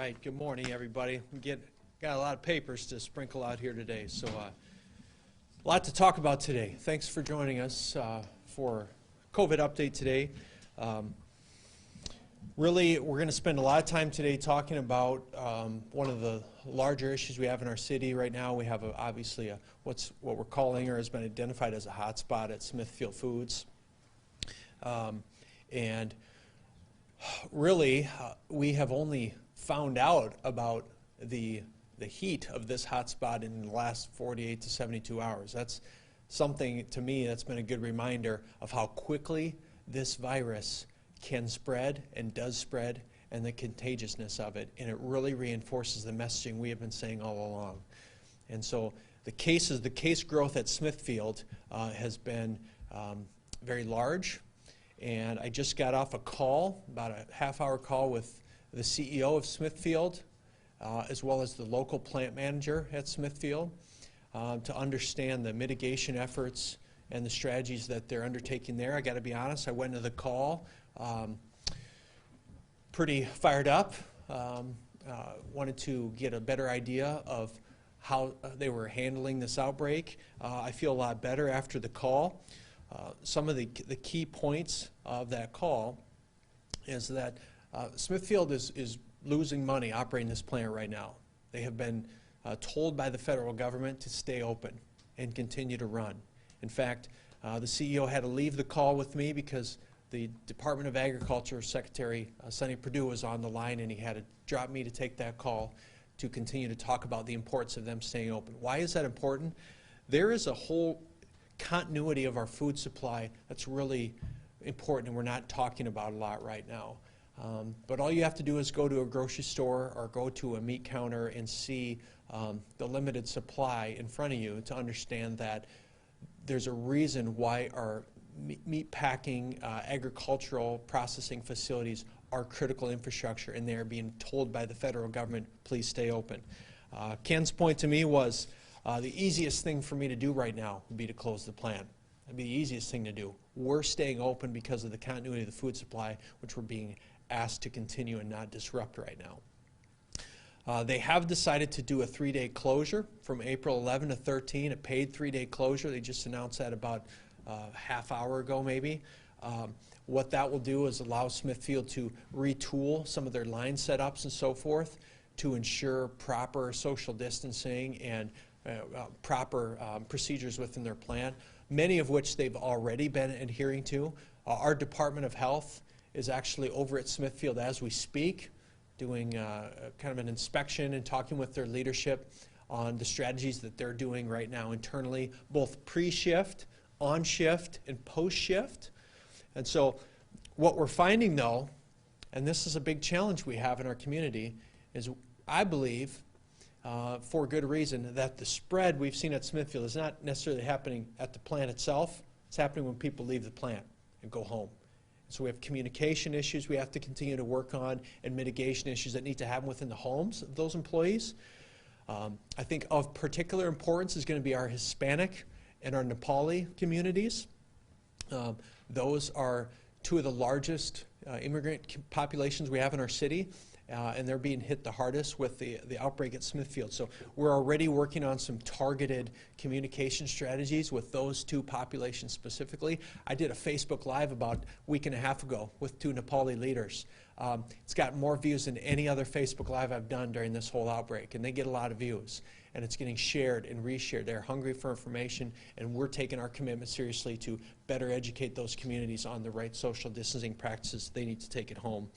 right, good morning, everybody. We got a lot of papers to sprinkle out here today, so a lot to talk about today. Thanks for joining us for COVID update today. Really, we're going to spend a lot of time today talking about one of the larger issues we have in our city right now. We have obviously what we're calling or has been identified as a hotspot at Smithfield Foods, and really, we have only found out about the heat of this hotspot in the last 48 to 72 hours. That's something, to me, that's been a good reminder of how quickly this virus can spread and does spread and the contagiousness of it. And it really reinforces the messaging we have been saying all along. And so the case growth at Smithfield has been very large. And I just got off a call, about a half-hour call with the CEO of Smithfield, as well as the local plant manager at Smithfield, to understand the mitigation efforts and the strategies that they're undertaking there. I got to be honest, I went to the call pretty fired up, wanted to get a better idea of how they were handling this outbreak. I feel a lot better after the call. Some of the key points of that call is that Smithfield is losing money operating this plant right now. They have been told by the federal government to stay open and continue to run. In fact, the CEO had to leave the call with me because the Department of Agriculture Secretary Sonny Perdue was on the line, and he had to drop me to take that call to continue to talk about the importance of them staying open. Why is that important? There is a whole continuity of our food supply that's really important, and we're not talking about a lot right now. But all you have to do is go to a grocery store or go to a meat counter and see the limited supply in front of you to understand that there's a reason why our meat packing, agricultural processing facilities are critical infrastructure, and they are being told by the federal government, please stay open. Ken's point to me was, the easiest thing for me to do right now would be to close the plant. That'd be the easiest thing to do. We're staying open because of the continuity of the food supply, which we're being asked to continue and not disrupt right now. They have decided to do a 3-day closure from April 11 to 13, a paid 3-day closure. They just announced that about a half hour ago maybe. What that will do is allow Smithfield to retool some of their line setups and so forth to ensure proper social distancing and proper procedures within their plant, many of which they've already been adhering to. Our Department of Health is actually over at Smithfield as we speak, doing kind of an inspection and talking with their leadership on the strategies that they're doing right now internally, both pre-shift, on-shift, and post-shift. And so what we're finding, though, and this is a big challenge we have in our community, is I believe, for good reason, that the spread we've seen at Smithfield is not necessarily happening at the plant itself. It's happening when people leave the plant and go home. So we have communication issues we have to continue to work on, and mitigation issues that need to happen within the homes of those employees. I think of particular importance is going to be our Hispanic and our Nepali communities. Those are two of the largest immigrant populations we have in our city. And they're being hit the hardest with the outbreak at Smithfield. So we're already working on some targeted communication strategies with those two populations specifically. I did a Facebook Live about a week and a half ago with 2 Nepali leaders. It's got more views than any other Facebook Live I've done during this whole outbreak, and they get a lot of views. And it's getting shared and reshared. They're hungry for information, and we're taking our commitment seriously to better educate those communities on the right social distancing practices they need to take at home.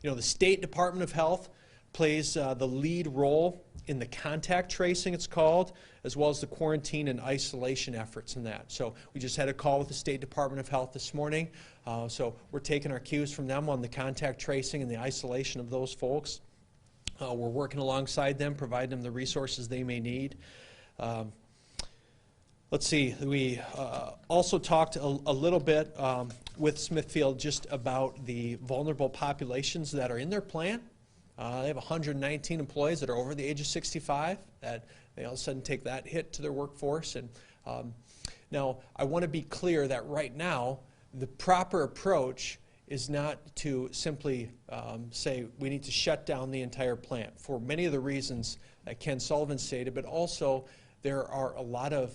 You know, the State Department of Health plays the lead role in the contact tracing, it's called, as well as the quarantine and isolation efforts in that. So we just had a call with the State Department of Health this morning. So we're taking our cues from them on the contact tracing and the isolation of those folks. We're working alongside them, providing them the resources they may need. Let's see, we also talked a little bit with Smithfield just about the vulnerable populations that are in their plant. They have 119 employees that are over the age of 65 that they all of a sudden take that hit to their workforce. And now I want to be clear that right now the proper approach is not to simply say we need to shut down the entire plant for many of the reasons that Ken Sullivan stated, but also there are a lot of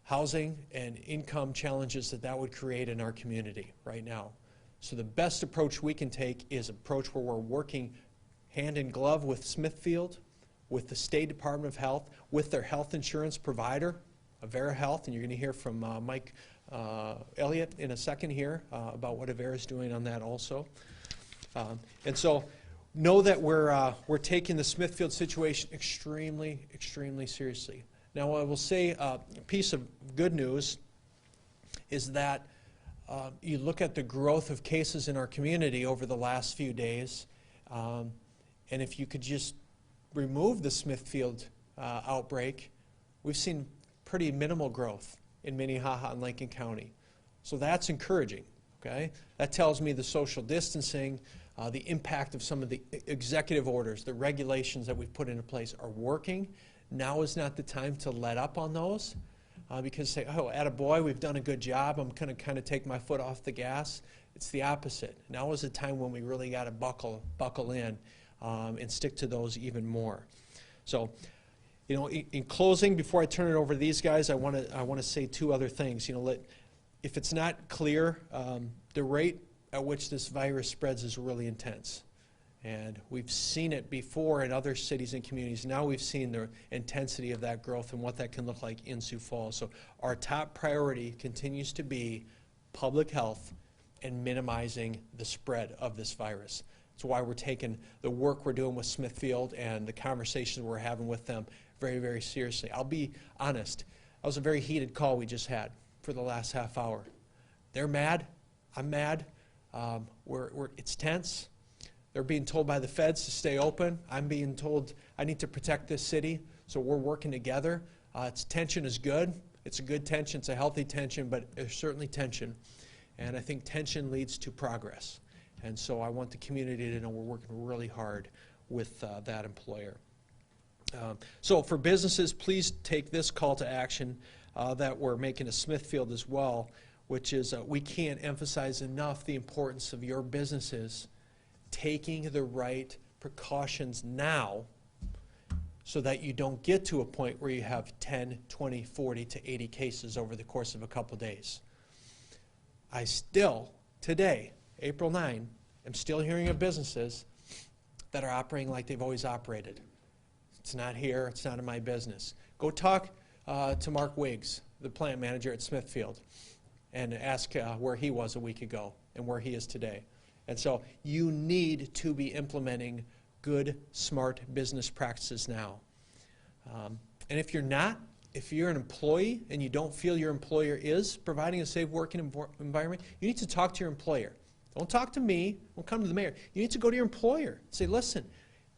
housing and income challenges that would create in our community right now. So the best approach we can take is an approach where we're working hand in glove with Smithfield, with the State Department of Health, with their health insurance provider, Avera Health, and you're going to hear from Mike Elliott in a second here about what Avera is doing on that also. And so know that we're taking the Smithfield situation extremely, extremely seriously. Now, I will say a piece of good news is that you look at the growth of cases in our community over the last few days, and if you could just remove the Smithfield outbreak, we've seen pretty minimal growth in Minnehaha and Lincoln County. So that's encouraging, okay? That tells me the social distancing, the impact of some of the executive orders, the regulations that we've put into place are working. Now is not the time to let up on those because say, oh, attaboy, we've done a good job, I'm going to kind of take my foot off the gas. It's the opposite. Now is the time when we really got to buckle in and stick to those even more. So, you know, in closing, before I turn it over to these guys, I want to say two other things. You know, if it's not clear, the rate at which this virus spreads is really intense. And we've seen it before in other cities and communities. Now we've seen the intensity of that growth and what that can look like in Sioux Falls. So our top priority continues to be public health and minimizing the spread of this virus. That's why we're taking the work we're doing with Smithfield and the conversations we're having with them very, very seriously. I'll be honest, that was a very heated call we just had for the last half hour. They're mad, I'm mad, it's tense. They're being told by the feds to stay open. I'm being told I need to protect this city, so we're working together. Tension is good. It's a good tension. It's a healthy tension, but there's certainly tension. And I think tension leads to progress. And so I want the community to know we're working really hard with that employer. So for businesses, please take this call to action that we're making to Smithfield as well, which is we can't emphasize enough the importance of your businesses taking the right precautions now so that you don't get to a point where you have 10, 20, 40 to 80 cases over the course of a couple days. I still, today, April 9, am still hearing of businesses that are operating like they've always operated. It's not here, it's not in my business. Go talk to Mark Wiggs, the plant manager at Smithfield, and ask where he was a week ago and where he is today. And so you need to be implementing good, smart business practices now. And if you're not, if you're an employee and you don't feel your employer is providing a safe working environment, you need to talk to your employer. Don't talk to me, don't come to the mayor. You need to go to your employer and say, listen,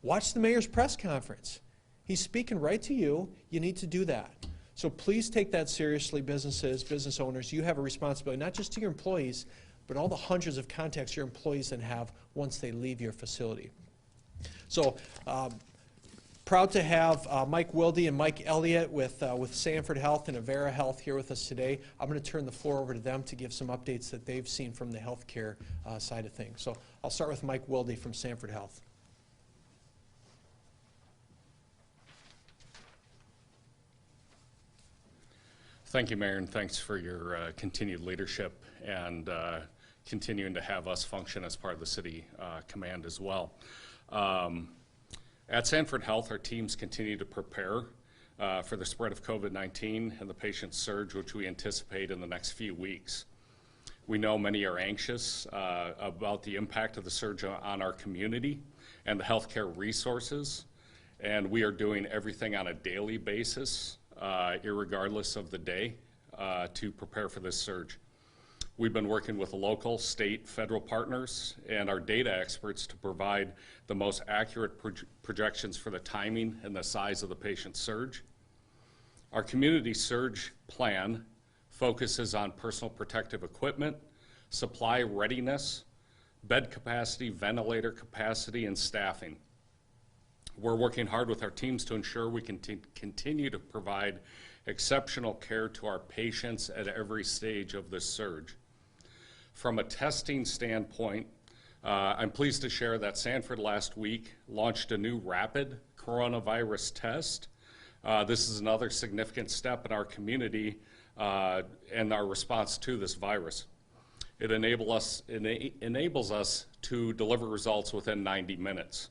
watch the mayor's press conference. He's speaking right to you. You need to do that. So please take that seriously, businesses, business owners. You have a responsibility, not just to your employees, but all the hundreds of contacts your employees then have once they leave your facility. So proud to have Mike Wilde and Mike Elliott with Sanford Health and Avera Health here with us today. I'm going to turn the floor over to them to give some updates that they've seen from the healthcare side of things. So I'll start with Mike Wilde from Sanford Health. Thank you, Mayor, and thanks for your continued leadership and continuing to have us function as part of the city command as well. At Sanford Health, our teams continue to prepare for the spread of COVID-19 and the patient surge, which we anticipate in the next few weeks. We know many are anxious about the impact of the surge on our community and the healthcare resources, and we are doing everything on a daily basis, irregardless of the day, to prepare for this surge. We've been working with local, state, federal partners and our data experts to provide the most accurate projections for the timing and the size of the patient surge. Our community surge plan focuses on personal protective equipment, supply readiness, bed capacity, ventilator capacity, and staffing. We're working hard with our teams to ensure we can continue to provide exceptional care to our patients at every stage of this surge. From a testing standpoint, I'm pleased to share that Sanford last week launched a new rapid coronavirus test. This is another significant step in our community and our response to this virus. It enables us to deliver results within 90 minutes.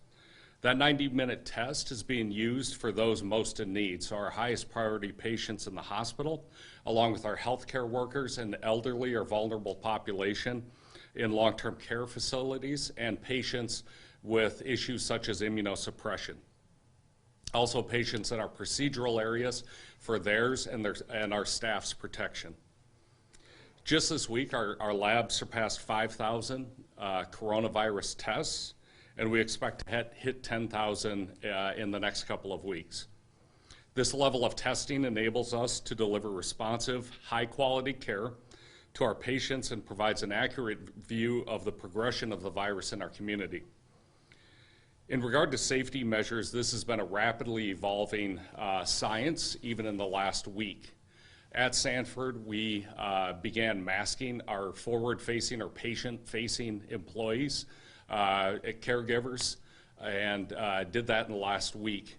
That 90-minute test is being used for those most in need, so our highest priority patients in the hospital, along with our healthcare workers and elderly or vulnerable population in long-term care facilities, and patients with issues such as immunosuppression. Also patients in our procedural areas for theirs and our staff's protection. Just this week, our lab surpassed 5,000 coronavirus tests, and we expect to hit 10,000 in the next couple of weeks. This level of testing enables us to deliver responsive, high-quality care to our patients and provides an accurate view of the progression of the virus in our community. In regard to safety measures, this has been a rapidly evolving science, even in the last week. At Sanford, we began masking our forward-facing or patient-facing employees, caregivers, and did that in the last week.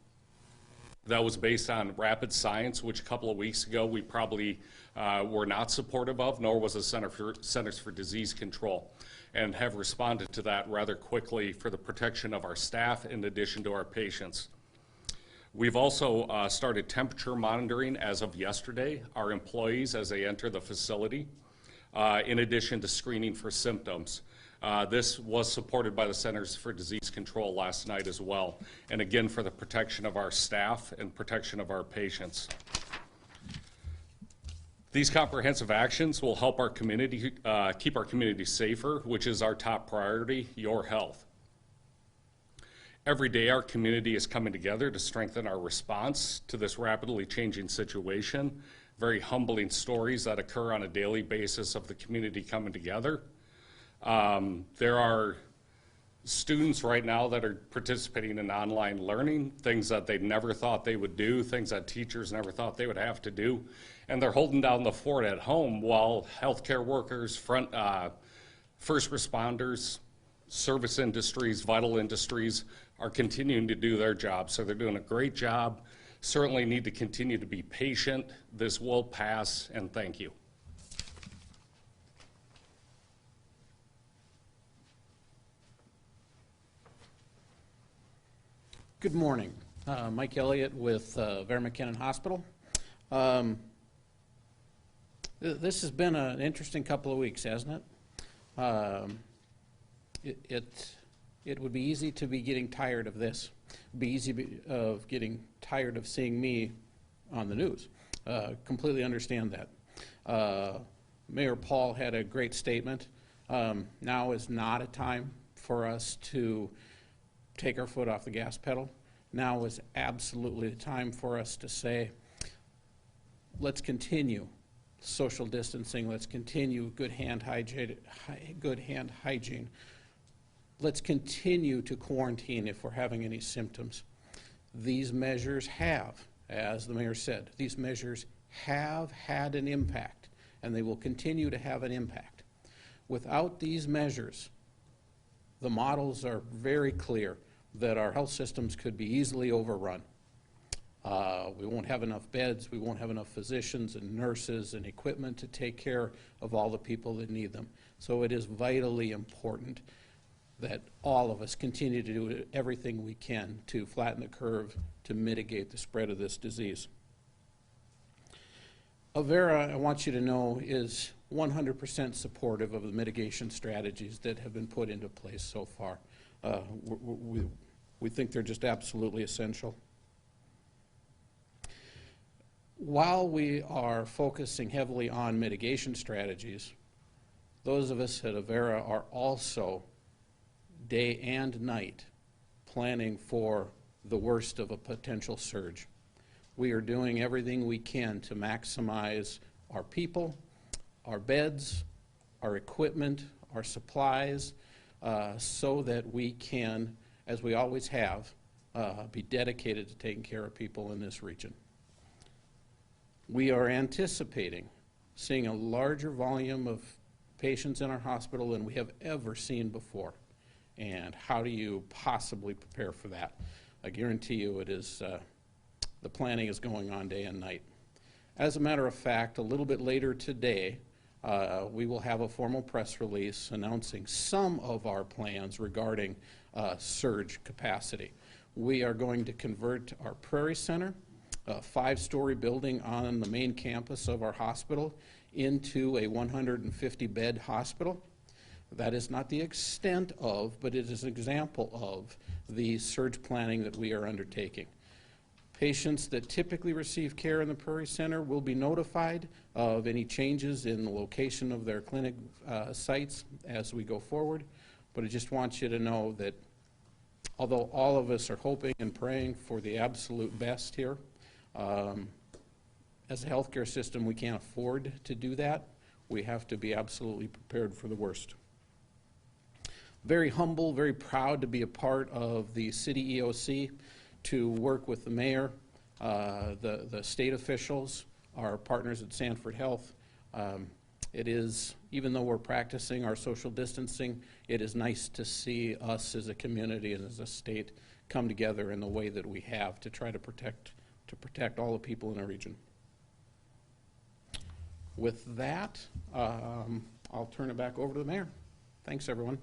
That was based on rapid science, which a couple of weeks ago we probably were not supportive of, nor was the Centers for Disease Control, and have responded to that rather quickly for the protection of our staff in addition to our patients. We've also started temperature monitoring as of yesterday, our employees as they enter the facility, in addition to screening for symptoms. This was supported by the Centers for Disease Control last night as well, and again for the protection of our staff and protection of our patients. These comprehensive actions will help our community, keep our community safer, which is our top priority, your health. Every day our community is coming together to strengthen our response to this rapidly changing situation. Very humbling stories that occur on a daily basis of the community coming together. There are students right now that are participating in online learning, things that they never thought they would do, things that teachers never thought they would have to do, and they're holding down the fort at home while healthcare workers, first responders, service industries, vital industries are continuing to do their job. So they're doing a great job. Certainly need to continue to be patient. This will pass, and thank you. Good morning. Mike Elliott with Avera McKinnon Hospital. This has been an interesting couple of weeks, hasn't it? It would be easy to be getting tired of this. It would be easy of getting tired of seeing me on the news. Completely understand that. Mayor Paul had a great statement. Now is not a time for us to take our foot off the gas pedal. Now is absolutely the time for us to say, let's continue social distancing, let's continue good hand hygiene. Let's continue to quarantine if we're having any symptoms. These measures have, as the mayor said, these measures have had an impact, and they will continue to have an impact. Without these measures, the models are very clear that our health systems could be easily overrun. We won't have enough beds, we won't have enough physicians and nurses and equipment to take care of all the people that need them. So it is vitally important that all of us continue to do everything we can to flatten the curve to mitigate the spread of this disease. Avera, I want you to know, is 100% supportive of the mitigation strategies that have been put into place so far. We think they're just absolutely essential. While we are focusing heavily on mitigation strategies, those of us at Avera are also day and night planning for the worst of a potential surge. We are doing everything we can to maximize our people, our beds, our equipment, our supplies, so that we can, as we always have, be dedicated to taking care of people in this region. We are anticipating seeing a larger volume of patients in our hospital than we have ever seen before. And how do you possibly prepare for that? I guarantee you it is, the planning is going on day and night. As a matter of fact, a little bit later today, we will have a formal press release announcing some of our plans regarding surge capacity. We are going to convert our Prairie Center, a 5-story building on the main campus of our hospital, into a 150-bed hospital. That is not the extent of, but it is an example of the surge planning that we are undertaking. Patients that typically receive care in the Prairie Center will be notified of any changes in the location of their clinic sites as we go forward. But I just want you to know that although all of us are hoping and praying for the absolute best here, as a healthcare system, we can't afford to do that. We have to be absolutely prepared for the worst. Very humble, very proud to be a part of the city EOC, to work with the mayor, the state officials, our partners at Sanford Health. It is, even though we're practicing our social distancing, it is nice to see us as a community and as a state come together in the way that we have to try to protect all the people in our region. With that, I'll turn it back over to the mayor. Thanks, everyone.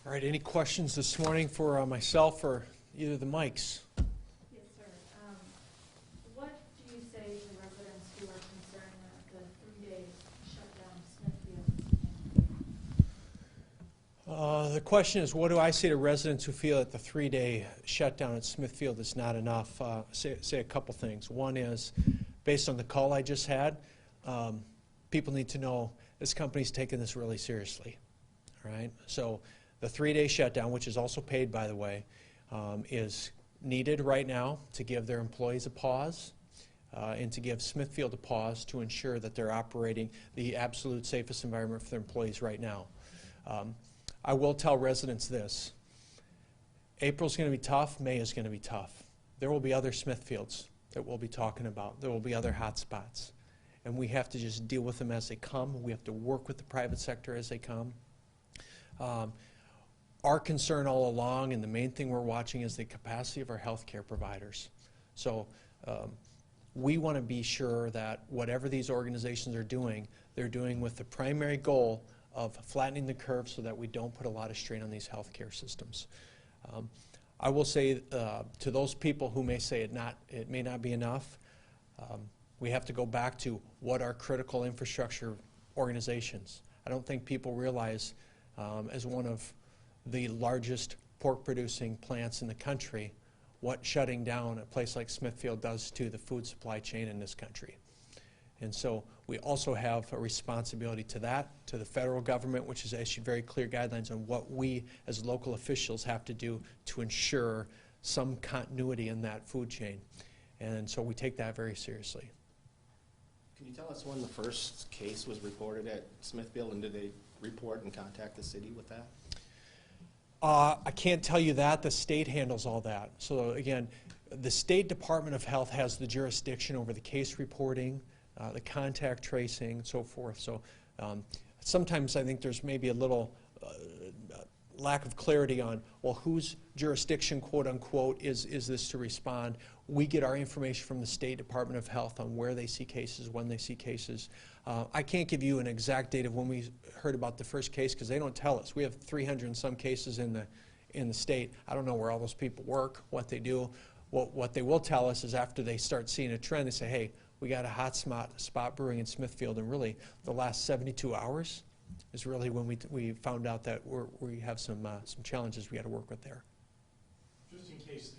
All right, any questions this morning for myself or either of the mics? Yes, sir. What do you say to residents who are concerned that the 3-day shutdown of Smithfield? The question is, what do I say to residents who feel that the 3-day shutdown at Smithfield is not enough? Say a couple things. One is, based on the call I just had, people need to know this company's taking this really seriously. All right? So the 3-day shutdown, which is also paid, by the way, is needed right now to give their employees a pause and to give Smithfield a pause to ensure that they're operating the absolute safest environment for their employees right now. I will tell residents this. April's going to be tough. May is going to be tough. There will be other Smithfields that we'll be talking about. There will be other hot spots. And we have to just deal with them as they come. We have to work with the private sector as they come. Our concern all along, and the main thing we're watching, is the capacity of our healthcare providers. So we want to be sure that whatever these organizations are doing, they're doing with the primary goal of flattening the curve so that we don't put a lot of strain on these healthcare systems. I will say to those people who may say it may not be enough, we have to go back to what are critical infrastructure organizations. I don't think people realize, as one of the largest pork producing plants in the country, what shutting down a place like Smithfield does to the food supply chain in this country. And so we also have a responsibility to that, to the federal government, which has issued very clear guidelines on what we as local officials have to do to ensure some continuity in that food chain. And so we take that very seriously. Can you tell us when the first case was reported at Smithfield, and did they report and contact the city with that? I can't tell you that. The state handles all that. So again, the State Department of Health has the jurisdiction over the case reporting, the contact tracing, and so forth. So sometimes I think there's maybe a little lack of clarity on, well, whose jurisdiction, quote unquote, is this to respond. We get our information from the State Department of Health on where they see cases, when they see cases. I can't give you an exact date of when we heard about the first case because they don't tell us. We have 300 and some cases in the state. I don't know where all those people work, what they do. What they will tell us is after they start seeing a trend, they say, hey, we got a hot spot brewing in Smithfield, and really the last 72 hours is really when we found out that we have some challenges we got to work with there. Just in case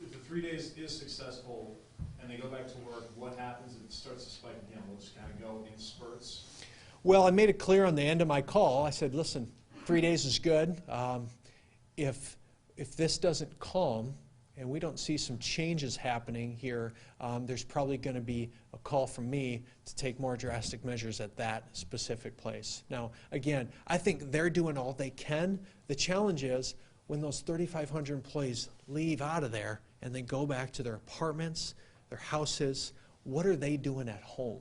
if the 3 days is successful and they go back to work, what happens if it starts to spike again? We'll just kind of go in spurts? Well, I made it clear on the end of my call. I said, listen, 3 days is good. If this doesn't calm and we don't see some changes happening here, there's probably going to be a call from me to take more drastic measures at that specific place. Now, again, I think they're doing all they can. The challenge is when those 3,500 employees leave out of there and they go back to their apartments, their houses, what are they doing at home?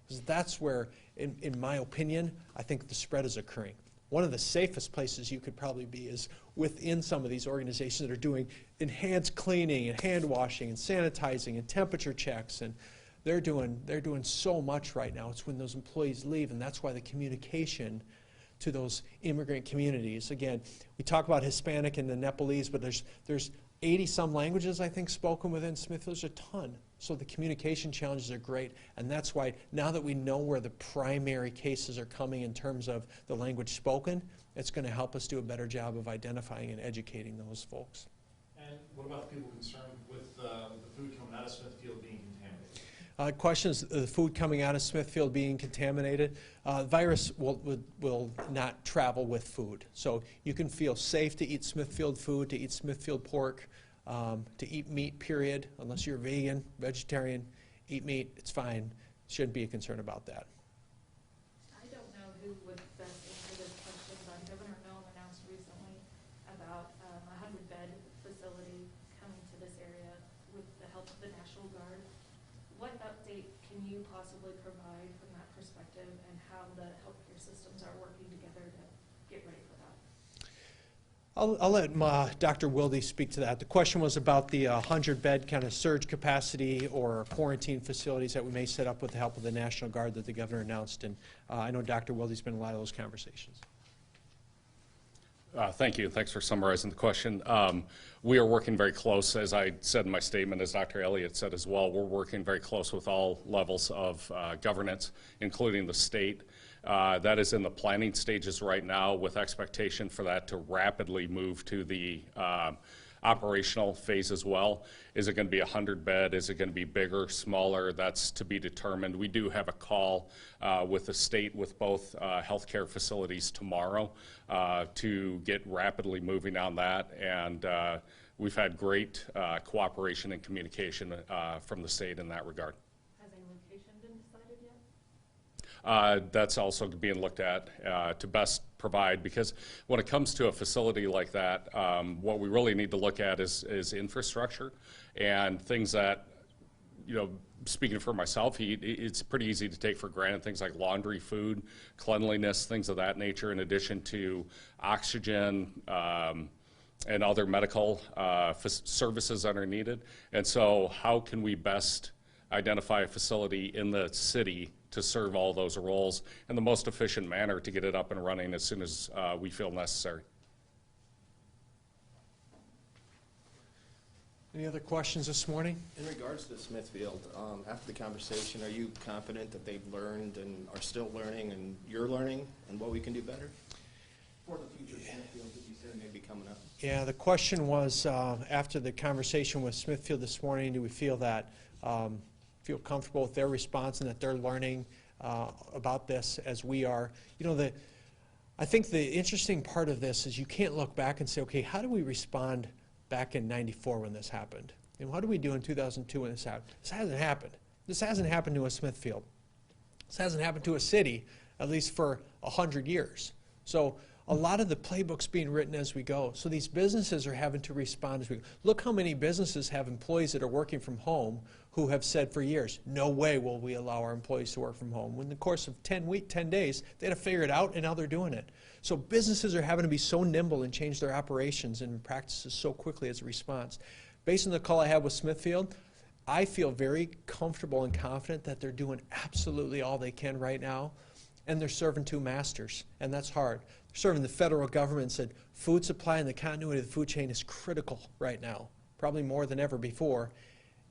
Because that's where in my opinion, I think the spread is occurring. One of the safest places you could probably be is within some of these organizations that are doing enhanced cleaning and hand washing and sanitizing and temperature checks, and they're doing so much right now. It's when those employees leave, and that's why the communication to those immigrant communities. Again, we talk about Hispanic and the Nepalese, but there's 80-some languages, I think, spoken within Smithfield. There's a ton. So the communication challenges are great, and that's why now that we know where the primary cases are coming in terms of the language spoken, it's going to help us do a better job of identifying and educating those folks. And what about the people concerned with the food coming out of Smithfield being contaminated? Questions, the food coming out of Smithfield being contaminated. Virus will not travel with food. So you can feel safe to eat Smithfield food, to eat Smithfield pork, to eat meat, period. Unless you're vegan, vegetarian, eat meat, it's fine. Shouldn't be a concern about that. I don't know who would best answer this question, but Governor Milne announced recently about a 100-bed facility coming to this area with the help of the National Guard. What update can you possibly provide from that perspective, and how the healthcare systems are working together to get ready for that? I'll let Dr. Wilde speak to that. The question was about the 100-bed kind of surge capacity or quarantine facilities that we may set up with the help of the National Guard that the governor announced, and I know Dr. Wilde's been in a lot of those conversations. Thank you. Thanks for summarizing the question. We are working very close, as I said in my statement, as Dr. Elliott said as well. We're working very close with all levels of governance, including the state. That is in the planning stages right now, with expectation for that to rapidly move to the operational phase as well. Is it going to be 100-bed? Is it going to be bigger, smaller? That's to be determined. We do have a call with the state, with both healthcare facilities tomorrow to get rapidly moving on that, and we've had great cooperation and communication from the state in that regard. Has a location been decided yet? That's also being looked at to best provide, because when it comes to a facility like that, what we really need to look at is infrastructure and things that, you know, speaking for myself, it's pretty easy to take for granted, things like laundry, food, cleanliness, things of that nature, in addition to oxygen and other medical services that are needed. And so how can we best identify a facility in the city to serve all those roles in the most efficient manner to get it up and running as soon as we feel necessary? Any other questions this morning? In regards to Smithfield, after the conversation, are you confident that they've learned and are still learning, and you're learning, and what we can do better for the future Smithfield that you said may be coming up? Yeah, the question was, after the conversation with Smithfield this morning, do we feel that feel comfortable with their response and that they're learning about this as we are? You know, I think the interesting part of this is you can't look back and say, okay, how do we respond back in '94 when this happened? And what do we do in 2002 when this happened? This hasn't happened. This hasn't happened to a Smithfield. This hasn't happened to a city, at least for 100 years. So a lot of the playbook's being written as we go. So these businesses are having to respond as we go. Look how many businesses have employees that are working from home who have said for years, no way will we allow our employees to work from home. In the course of 10 days, they had to figure it out, and now they're doing it. So businesses are having to be so nimble and change their operations and practices so quickly as a response. Based on the call I had with Smithfield, I feel very comfortable and confident that they're doing absolutely all they can right now, and they're serving two masters, and that's hard. They're serving the federal government and said food supply and the continuity of the food chain is critical right now, probably more than ever before,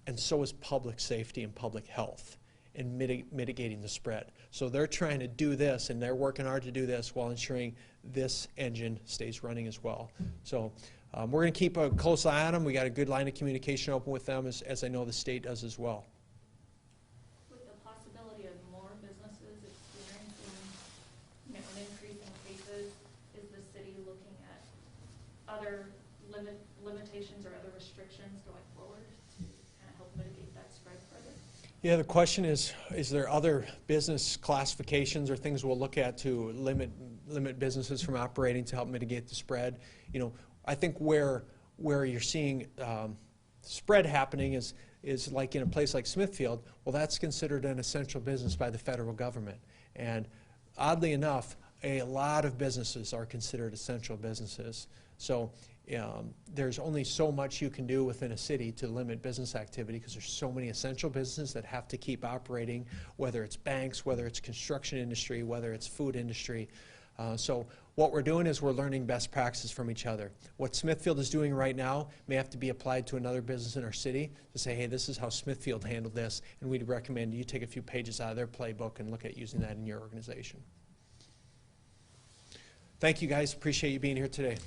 and so is public safety and public health and mitigating the spread. So they're trying to do this, and they're working hard to do this while ensuring this engine stays running as well. So we're going to keep a close eye on them. We got a good line of communication open with them, as I know the state does as well. With the possibility of more businesses experiencing, you know, an increase in cases, is the city looking at other limitations or other restrictions going forward to kind of help mitigate that spread further? Yeah, the question is there other business classifications or things we'll look at to limit businesses from operating to help mitigate the spread? You know, I think where you're seeing spread happening is like in a place like Smithfield. Well, that's considered an essential business by the federal government. And oddly enough, a lot of businesses are considered essential businesses. So there's only so much you can do within a city to limit business activity because there's so many essential businesses that have to keep operating, whether it's banks, whether it's construction industry, whether it's food industry. So what we're doing is we're learning best practices from each other. What Smithfield is doing right now may have to be applied to another business in our city to say, hey, this is how Smithfield handled this, and we'd recommend you take a few pages out of their playbook and look at using that in your organization. Thank you guys, appreciate you being here today.